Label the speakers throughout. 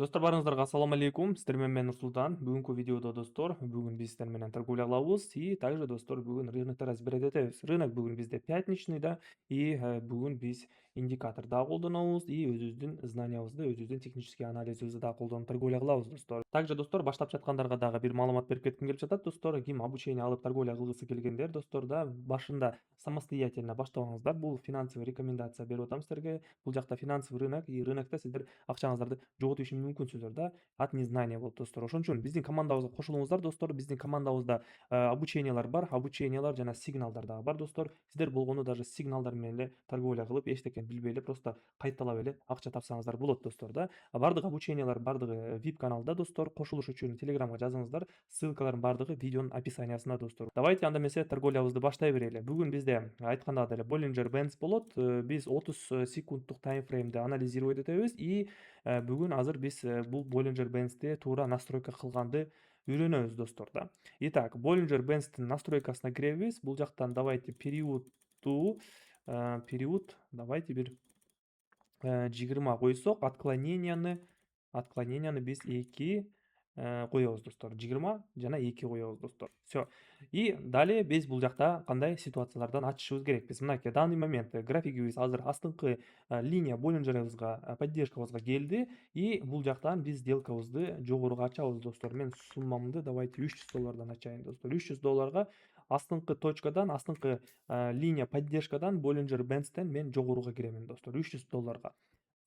Speaker 1: Достор барыңыздарга ассаламу алейкум. Сиздер менен мен Нурсултан. Бүгүнкү видеодо достор, бүгүн биз сиздер менен торговля кылабыз и также достор бүгүн рынокто разбирать этебиз. Рынок бүгүн бизде пятничный да и бүгүн биз индикатор да колдонобуз и өзүбүздүн знаниябызды, өзүбүздүн технический анализибизди да колдонуп торговля кылабыз достор. Также достор баштап жаткандарга дагы бир маалымат берип кетким келип жатат достор. Ким обучение алып торговля кылгысы келгендер достор да башында самостоятельно баштабаңыздар. Бул финансовый рекомендация берип атам сиздерге. Бул жакта финансовый рынок и рынокто сиздер акчаңыздарды жоготуп иши мүмкүнсүздөр да от незнания болуп достор. Ошон үчүн биздин командабызга кошулуңуздар достор. Биздин командабызда обучениялар бар, обучениялар жана сигналдар дагы бар достор. Сиздер болгону даже сигналдар менен эле торговля кылып, эчтекени билбей эле просто кайталап эле акча тапсаңыздар болот достор да. Бардык обучениялар бардыгы VIP каналда достор. Кошулуш үчүн Телеграмга жазыңыздар. Ссылкалардын бардыгы видеонун описаниясында достор. Давайте анда эмесе торговлябызды баштай берели. Бүгүн бизде айткандагы деле Bollinger Bands болот. Биз 30 секунддук таймфреймди анализировать этебиз и бүгүн азыр биз бул Bollinger Bands'ти туура настройка кылганды үйрөнөбүз достор да. Итак, Bollinger Bands'тин настройкасына киребиз. Бул жактан давайте период давайте бир 20 койсок, отклоненияны биз 2 коебуз достор. 20 жана 2 коебуз достор. Всё. И далее биз бул жакта кандай ситуациялардан ачышыбыз керекпиз. Мынакей данный момент графигибиз азыр астыңкы линия Bollinger'ыбызга поддержкабызга келди и бул жактан биз сделкабызды жогоруга ачабыз достор. Мен суммамды давайте $300 ачайын достор. $300 астыңкы точкадан, астыңкы линия поддержкадан Bollinger Bands'тен мен жогоруга киремин достор. $300.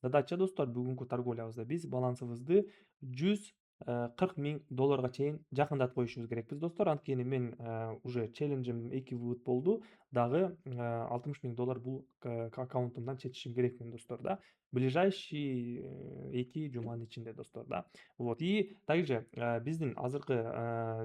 Speaker 1: Задача достор бүгүнкү торговлябызда биз балансыбызды $140.000 чейин жакындатып коюшубуз керекпиз достор. Анткени мен уже челленджим 2 вывод болду. Дагы $60.000 бул аккаунтумдан чечишим керекмин достор да. Ближайший 2 жуманын ичинде достор да. Вот. И также биздин азыркы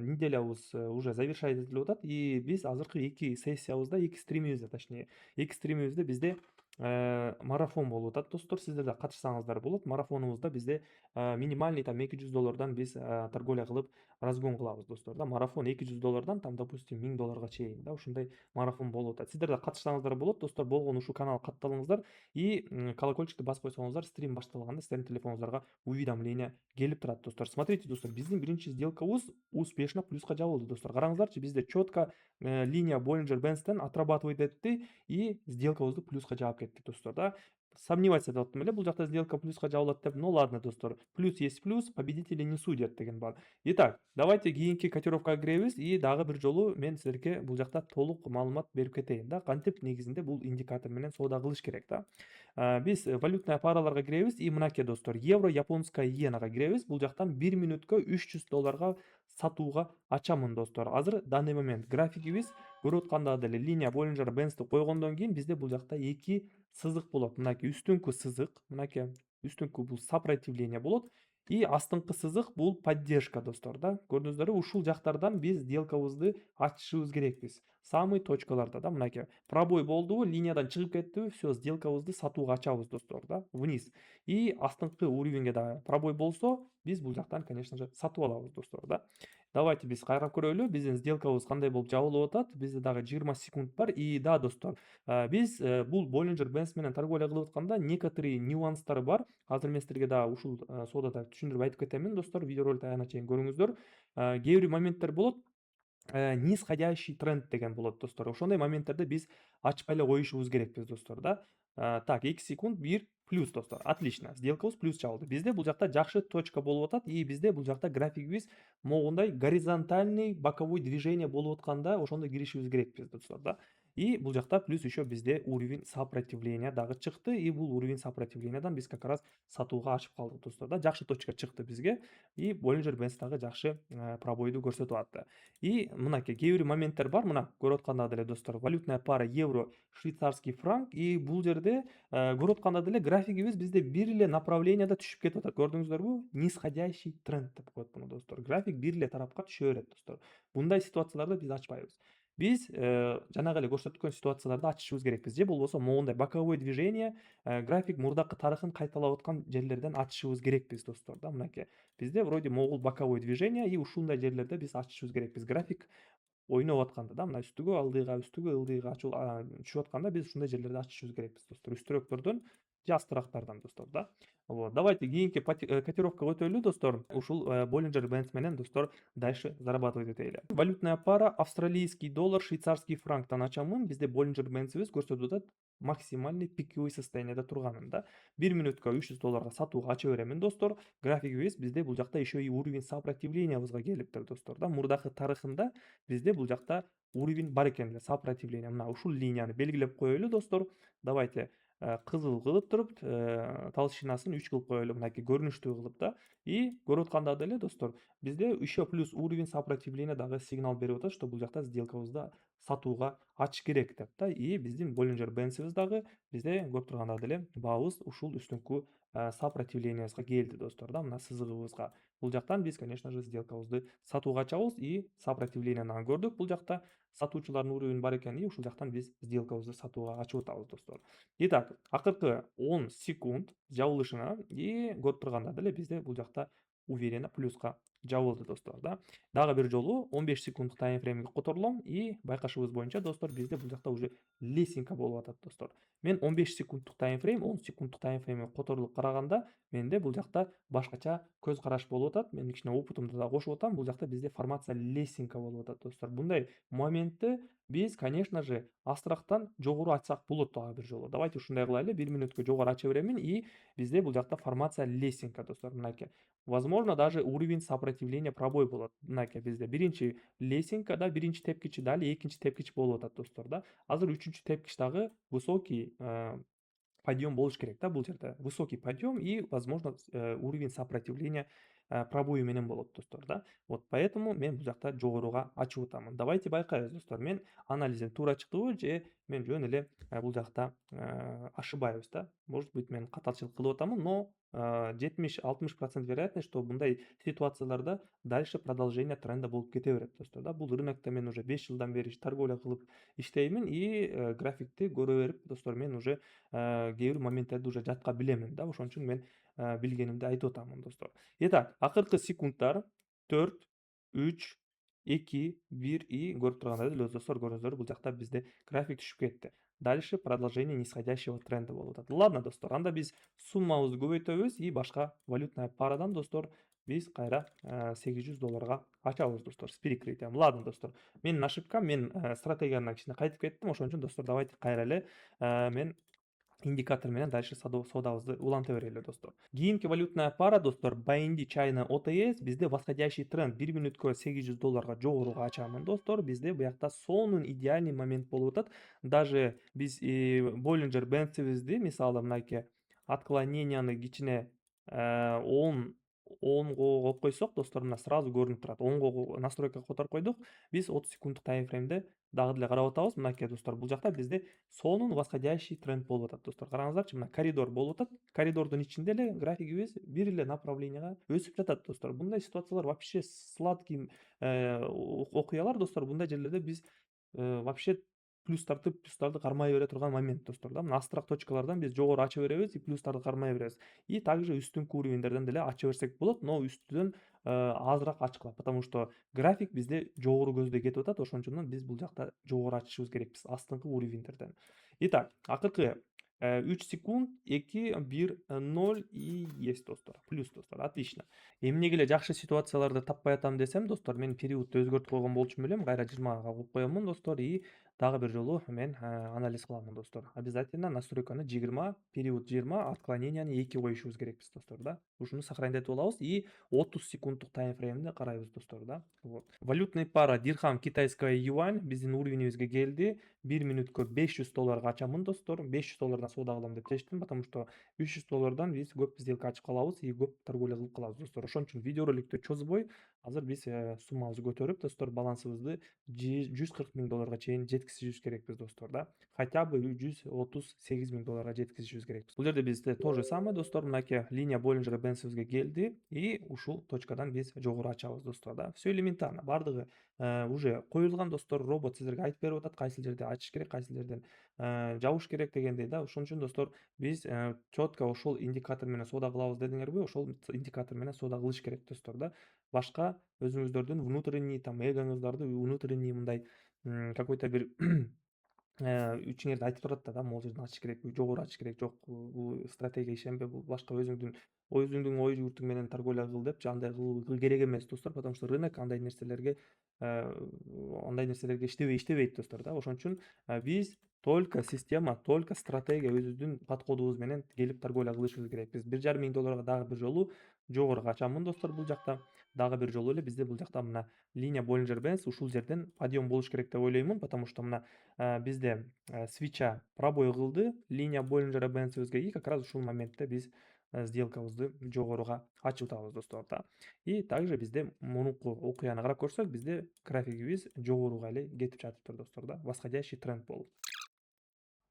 Speaker 1: неделябыз уже завершать этилип атат и биз азыркы 2 сессиябызда, 2 стримибизде точнее, 2 стримибизде бизде марафон болуп атат достор. Сиздер да катышсаңыздар болот. Марафонубузда бизде минимальный там $200 биз торговля кылып разгон кылабыз достор да. Марафон $200 там допустим $1000 чейин да ушундай марафон болуп атат. Сиздер да катышсаңыздар болот достор. Болгону ушул каналга катталыңыздар и колокольчикти басып койсоңуздар стрим башталганда сиздердин телефонуңуздарга уведомление келип турат достор. Смотрите достор, биздин биринчи сделкабыз успешно плюска жабылды достор. Караңыздарчы, бизде четко линия Bollinger Bands'тен отрабатывать этти и сделкабызды плюска жаап кеттик достор да. Сомневаться деп аттым эле, бул жакта сделка плюска жабылат деп. Ну ладно достор, плюс есть плюс, победители не судят деген бар. Итак, давайте кийинки котировкага киребиз и дагы бир жолу мен силерге бул жакта толук маалымат берип кетейин да. Кантип негизинде бул индикатор менен соода кылыш керек да. Биз валютный параларга киребиз и мынакей достор, евро, японская иенага киребиз. Бул жактан 1 мүнөткө $300 сатууга ачамын достор. Азыр данный момент графигибиз көрүп аткандагы деле линия Bollinger Bands'ти койгондон кийин бизде бул жакта 2 сызык болот. Мынакей үстүңкү сызык, мынакей үстүңкү бул сопротивление болот и астыңкы сызык бул поддержка достор да. Көрдүңүздөрбү? Ушул жактардан биз сделкабызды ачышыбыз керекпиз. Самый точкаларда да мынакей пробой болдубу, линиядан чыгып кеттиби, всё, сделкабызды сатууга ачабыз достор да, вниз. И астыңкы уровеньге дагы пробой болсо, биз бул жактан, конечно же, сатып алабыз достор да. Давайте биз кайрап көрөлү, биздин сделкабыз кандай болуп жабылып атат. Бизде дагы 20 секунд бар и да достор, биз бул Bollinger Bands менен торговля кылып атканда некоторый нюанстар бар. Азыр мен силерге дагы ушул соодада түшүндүрүп айтып кетемин достор. Видеороликтти аягына чейин көрүңүздөр. Кээ бир моменттер болот, нисходящий тренд деген болот достор. Ошондой моменттерде биз ачпай эле коюшубуз керекпиз достор да. Так, 2 секунд, 1 плюс достор. Отлично. Сделкабыз плюс жабылды. Бизде бул жакта жакшы точка болуп атат и бизде бул жакта графигибиз могундай горизонтальный боковой движение болуп атканда ошондо киришибиз керекпиз достор да. И бул жакта плюс еще бизде уровень сопротивления дагы чыкты и бул уровень сопротивлениядан биз как раз сатууга ачып калдык достор да. Жакшы точка чыкты бизге и Bollinger Bands дагы жакшы пробойду көрсөтүп атты. И мынакей кээ бир моменттер бар, мына көрүп аткандагы деле достор, валютная пара евро, швейцарский франк и бул жерде көрүп атканда деле графигибиз бизде бир эле направленияда түшүп кетип атат. Көрдүңүздөрбү? Нисходящий тренд деп коет муну достор. График бир эле тарапка түшө берет достор. Мындай ситуацияларды биз ачпайбыз. Биз жанагы эле көрсөткөн ситуацияларды ачышыбыз керекпиз же болбосо могундай боковой движение, график мурдакы тарыхын кайталап аткан жерлерден ачышыбыз керекпиз достор да. Мынакей бизде вроде могул боковой движение и ушундай жерлерде биз ачышыбыз керекпиз. График ойноп атканда да, мына үстүгө ылдыйга түшүп атканда биз ушундай жерлерде ачышыбыз керекпиз достор. Үстүрөөктөрдөн же астырактардан достор да. Вот. Давайте кийинки котировкага өтөлү достор. Ушул Bollinger Bands менен достор дальше зарабатывать этели. Валютная пара австралийский доллар, швейцарский франктан ачамын. Бизде Bollinger Bands'ибиз көрсөтүп атат максимальный пиковый состоянияда турганын да. 1 минутка 300 долларга сатууга ача беремин достор. Графигибиз бизде бул жакта еще и уровень сопротивлениябызга келиптир достор да. Мурдакы тарыхында бизде бул жакта уровень бар экен эле, сопротивление. Мына ушул линияны белгилеп коелу достор. Давайте кызыл кылып туруп, толщинасын 3 кылып коелу, мынакей көрүнүштүү кылып да. И көрүп аткандагы эле достор, бизде еще плюс уровень сопротивления дагы сигнал берип атат, что бул жакта сделкабызды сатууга ачыш керек деп да. И биздин Bollinger Bands'ибиз дагы бизде көрүп тургандагы эле баабыз ушул үстүңкү сопротивлениябызга келди достор да, мына сызыгыбызга. Бул жактан биз, конечно же, сделкабызды сатууга ачабыз и сопротивленияны көрдүк бул жакта. Сатуучулардын уровени бар экен, и ушул жактан биз сделкабызды сатууга ачып атабыз достор. Итак, акыркы 10 секунд жабылышына и көрүп тургандагы эле бизде бул жакта уверенно плюска жабылды достор да. Дагы бир жолу 15 секунддук таймфреймге которулам и байкашыбыз боюнча достор бизде бул жакта уже лесенка болуп атат достор. Мен 15 секунддук таймфрейм, 10 секунддук таймфреймге которулуп караганда менде бул жакта башкача көз караш болуп атат. Мен кичине опытымды да кошуп атам. Бул жакта бизде формация лесенка болуп атат достор. Мындай моментти биз, конечно же, астрахтан жогору ачсак болот дагы бир жолу. Давайте ушундай кылайлы. 1 минутка жогору ача беремин и бизде бул жакта формация лесенка достор. Мынакей. Возможно, даже уровень сопротивления пробой болот. Мынакей бизде биринчи лесенкада биринчи тепкичи дали экинчи тепкич болуп атат достор да. Азыр үчүнчү тепкич дагы высокий подъем болуш керек да бул жерде. Высокий подъем и, возможно, уровень сопротивления пробою менен болот достор да. Вот поэтому мен бул жакта жогоруга ачып атамын. Давайте байкайбыз достор. Мен анализим туура чыктыбы же мен жөн эле бул жакта ошибаюсь да. Может быть, мен каталчылык кылып атамын, но 70-60% вероятность, что мындай ситуацияларда дальше продолжение тренда болуп кете берет достор да. Бул рынокто мен уже 5 жылдан бери торговля кылып иштеймин и графикти көрө берип достор мен уже кээ бир моменттерди уже жатка билемин да. Ошон үчүн мен билгенимди айтып атамын достор. Итак, акыркы секунддар 4, 3, 2, 1 и көрүп тургандай эле достор, көрдүңүздөр бул жакта бизде график түшүп кетти. Дальше продолжение нисходящего тренда болуп атат. Ладно достор, анда биз суммабызды көбөйтөбүз и башка валютная парадан достор биз кайра 800 долларга ачабыз достор с перекрытием. Ладно достор, менин ошибкам, мен стратегиямдан кичине кайтып кеттим. Ошон үчүн достор, давайте кайра эле мен индикатор менен дальше соодабызды уланта берели достор. Кийинки валютная пара достор BND China OTS бизде восходящий тренд 1 минутка 800 долларга жогоруга ачамын достор. Бизде буякта сонун идеальный момент болуп атат. Даже биз Bollinger Bands'ибизди мисалы мынакей отклоненияны кичине 10 10го коюп койсок достор, мына сразу көрүнүп турат. 10го настройка которуп койдук. Биз 30 секунддук таймфреймде дагы деле карап атабыз. Мынакей достор, бул жакта бизде сонун восходящий тренд болуп атат достор. Караңыздарчы, мына коридор болуп атат. Коридордун ичинде эле графигибиз бир эле направленияга өсүп жатат достор. Мындай ситуациялар вообще сладкий окуялар достор. Мындай жерлерде биз вообще плюстарды кармай бере турган момент достор да. Мына астрак точкалардан биз жогору ача беребиз и плюстарды кармай беребиз. И также үстүнкү уровеньдерден деле ача берсек болот, но үстүдөн азыраак ачкыла, потому что график бизде жогору көздөй кетип атат. Ошон биз бул жакта жогору ачышыбыз керекпиз астыңкы уровеньдерден. Итак, акыркы 3 секунд, 2, 1, 0 и есть достор. Плюс достор. Отлично. Эмнеге эле жакшы ситуацияларды таппай атам десем достор, мен периодду өзгөртүп койгон болчумун элем. Кайра 20га коюп коёмун достор и дагы бир жолу мен анализ кыламын достор. Обязательно настройканы 20, период 20, отклоненияны 2 коюшубуз керекпиз достор да. Ушуну сохранять этип алабыз и 30 секунддук таймфреймди карайбыз достор да. Вот. Валютный пара дирхам китайская юань биздин уровенибизге келди. 1 минутка 500 долларга ачамын достор. 500 доллардан соода кылам деп чечтим, потому что 500 доллардан биз көп сделка ачып калабыз и көп торговля кылып калабыз достор. Ошон үчүн видеороликтти чозбой азыр биз суммабызды көтөрүп достор балансыбызды 140 миң долларга чейин жеткизишибиз керекпиз достор да. Хотя бы 138 миң долларга жеткизишибиз керекпиз. Бул жерде бизде то же самое достор, мынакей линия Bollinger Bands'ибизге келди и ушул точкадан биз жогору ачабыз достор да. Все элементарно, бардыгы уже коюлган достор. Робот сиздерге айтып берип атат кайсыл жерде ачыш керек, кайсыл жерден жабыш керек дегендей да. Ошон үчүн достор биз четко ошол индикатор менен соода кылабыз дедиңерби, ошол индикатор менен соода кылыш керек достор да. Башка өзүңүздөрдүн внутренний там эгоңуздарды внутренний мындай какой-то бир ичиңерде айтып турат да могул жерден ачыш керек, жогору ачыш керек, жок бул стратегия ишенбе, бул башка өзүңдүн ой жүгүртүң менен торговля кыл депчи, андай кылуу керек эмес достор, потому что рынок андай нерселерге иштебейт достор да. Ошон үчүн биз только система, только стратегия өзүбүздүн подходубуз менен келип торговля кылышыбыз керек. Биз 1,5 миң долларга дагы бир жолу жогору качамын достор бул жакта. Дагы бир жолу эле бизде бул жакта мына линия Bollinger Bands ушул жерден подъем болуш керек деп ойлоймун, потому что мына бизде свеча пробой кылды линия Bollinger Bands'ыбызга, и как раз ушул моментте биз сделкабызды жогоруга ачып атабыз достор да. И также бизде мурунку окуяны карап көрсөк, бизде графигибиз жогоруга эле кетип жатыптыр достор да, восходящий тренд болуп.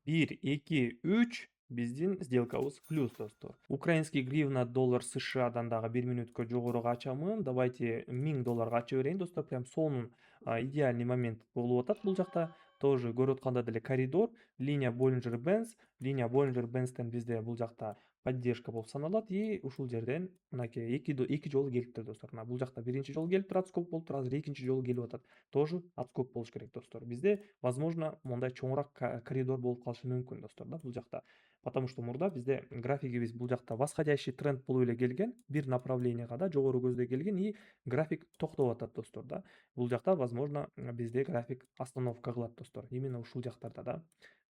Speaker 1: 1, 2, 3 биздин сделкабыз плюс достор. Украинский гривна доллар СШАдан дагы 1 минутка жогору качамын. Давайте 1000 долларга ача берейин достор. Прям сонун идеальный момент болуп атат бул жакта. Тоже көрүп аткандай деле коридор, линия Bollinger Bands. Линия Bollinger Bands'тен бизде бул жакта поддержка болуп саналат, и ушул жерден мынакей эки жолу келиптир достор. Мына бул жакта биринчи жолу келиптир, отскок болуптур, азыр экинчи жолу келип атат. Тоже отскок болуш керек достор. Бизде возможно мондай чоңураак коридор болуп калышы мүмкүн достор да бул жакта. Потому что мурда бизде графигибиз бул жакта восходящий тренд болуп эле келген, бир направленияга да жогору көздөй келген, и график токтоп атат достор да. Бул жакта возможно бизде график остановка кылат достор. Именно ушул жактарда да.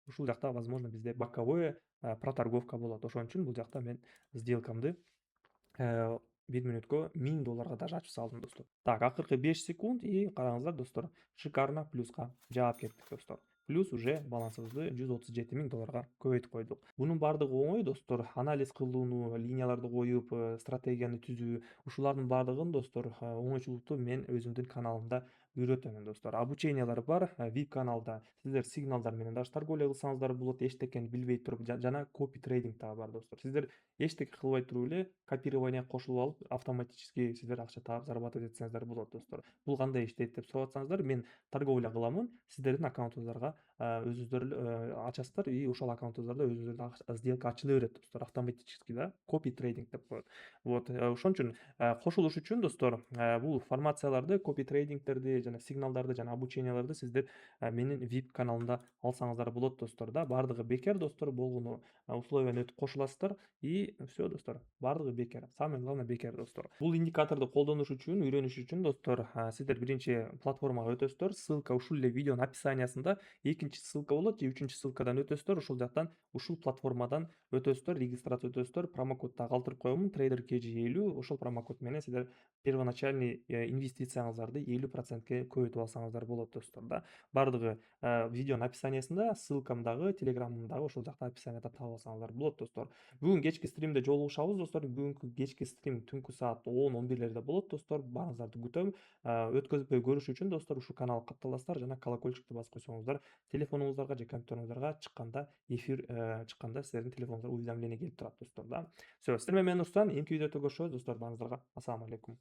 Speaker 1: Ушул жакта возможно бизде боковое проторговка болот. Ошон үчүн бул жакта мен сделкамды 1 минутка 1000 долларга даже ачып салдым достор. Так, акыркы 5 секунд, и караңыздар достор, шикарно плюска жаап кеттик достор. Плюс уже балансыбызды 137 000 долларга көбөйтүп койдук. Бунун баардыгы оңой достор. Анализ кылууну, линияларды коюп, стратегияны түзүү, ушулардын баардыгын достор оңойчулукту мен өзүмдүн каналымда үйрөтөмүн достор. Обучениялар бар VIP каналда. Сиздер сигналдар менен дагы торговля кылсаңыздар болот, эчтекени билбей туруп, жана копи трейдинг дагы бар достор. Сиздер эчтеке кылбай туруп эле копирование кошулуп алып, автоматически сиздер акча таап зарабатывать этсеңиздер болот достор. Бул кандай иштейт деп сурап атсаңыздар, мен торговля кыламын, сиздердин аккаунтуңуздарга өзүңүздөр ачасыздар, и ошол аккаунтуңуздарда өзүңүздөр сделка ачыла берет достор, автоматически да, копи трейдинг деп коет. Вот ошон үчүн кошулуш үчүн достор бул формацияларды, копи трейдингтерди жана сигналдарды жана обученияларды сиздер менин VIP каналымда алсаңыздар болот достор да. Баардыгы бекер достор, болгону условияны өтүп кошуласыздар, и все достор, баардыгы бекер. Самое главное бекер достор. Бул индикаторду колдонуш үчүн, үйрөнүш үчүн достор, сиздер биринчи платформага өтөсүздөр. Ссылка ушул эле видеонун описаниясында. Экинчи ссылка болот же үчүнчү ссылкадан өтөсүздөр. Ушул жактан, ушул платформадан өтөсүздөр, регистрация өтөсүздөр. Промокод да калтырып коемун, трейдер KG50. Ошол промокод менен сиздер первоначальный инвестицияңыздарды 50%ке көбөйтүп алсаңыздар болот достор да. Баардыгы видеонун описаниясында, ссылкам дагы, телеграмым дагы ошол жакта описанияда таап алсаңыздар болот достор. Бүгүн кечки стримде жолугушабыз достор. Бүгүнкү кечки стрим түнкү саат 10-11лерде болот достор. Баарыңыздарды күтөм. Өткөзбөй көрүш үчүн достор ушул каналга катталасыздар жана колокольчикту басып койсоңуздар, телефонуңуздарга же компьютеруңуздарга чыкканда, эфир чыкканда сиздердин телефонуңуздарга уведомление келип турат достор да. Все, сиздер менен мен Руслан, эмки видеодо көрүшөбүз достор. Баарыңыздарга ассаламу алейкум.